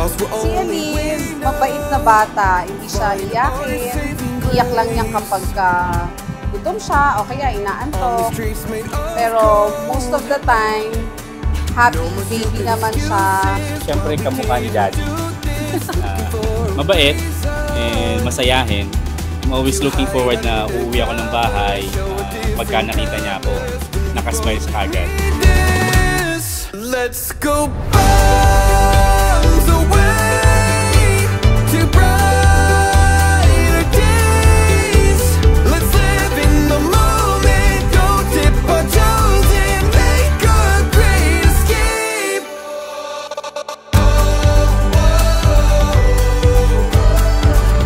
Si Elise, mabait na bata, hindi siya iyakin. Iyak lang niya kapag gutom siya o kaya inaantok. Pero most of the time, happy baby naman siya. Siyempre kamukha ni Daddy. Mabait and masayahin. I'm always looking forward na uuwi ako ng bahay pagka nakita niya ako. Nakasmile siya kagad. Let's go miles away to brighter days. Let's live in the moment, don't dip our toes and make a great escape.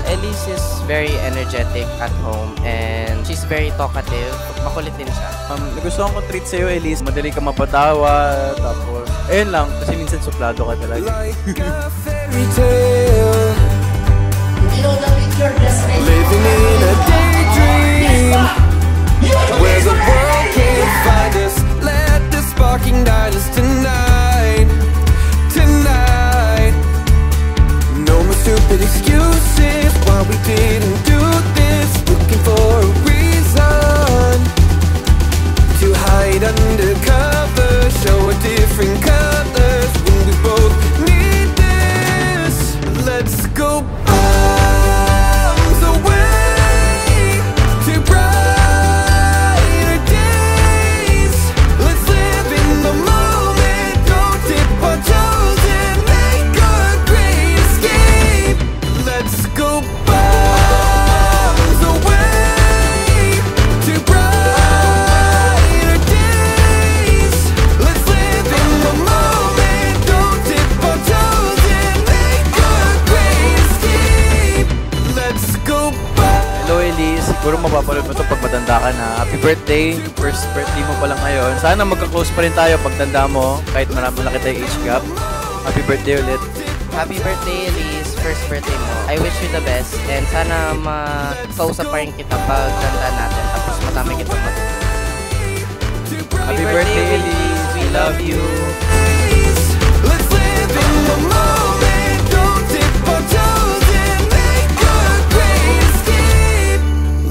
Elise is very energetic at home and she's very talkative. Makulit din siya. Nagustuhan ko treat sa'yo, Elise. Madali ka mapatawa, tapos ayun lang, kasi minsan suplado ka talaga. Like a fairy tale, living in a daydream, where the world can't find us. Let the spark ignite us tonight, tonight. No more stupid excuses why we didn't do this. Looking for a reason to hide under cover, show a different colors when we both need this. Let's go miles away to brighter days. Let's live in the moment, don't dip our toes and make a great escape. Let's go miles away to brighter days. Let's live in the moment, don't dip our toes and make a great escape. Let's go Hello, Elise. Siguro mapapanood mo ito pag matanda ka na. Happy birthday. First birthday mo pa lang ngayon. Sana magka-close pa rin tayo pag tanda mo, kahit marami na kita yung age gap. Happy birthday ulit. Happy birthday, Elise. First birthday mo. I wish you the best and sana makausap pa rin kita pag tanda natin tapos madami kitang matutunan. Happy birthday, Elise. We love you. Let's live in the moment, don't dip our toes and make a great escape.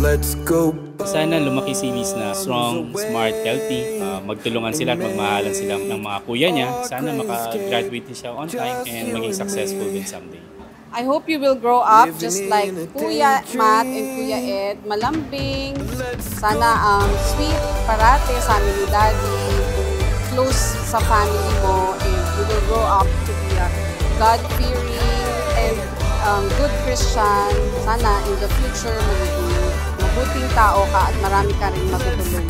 Let's go. Sana lumaki si Elise na strong, smart, healthy. Magtulungan sila at magmahalan sila ng mga kuya niya. Sana maka-graduate din siya on time and maging successful din someday. I hope you will grow up just like Kuya Matt and Kuya Ed, malambing. Sana sweet parate sa amin ni Daddy, close sa family mo, and you will grow up to be a God-fearing and good Christian. Sana in the future magiging mabuting tao ka at marami ka rin matutulungan.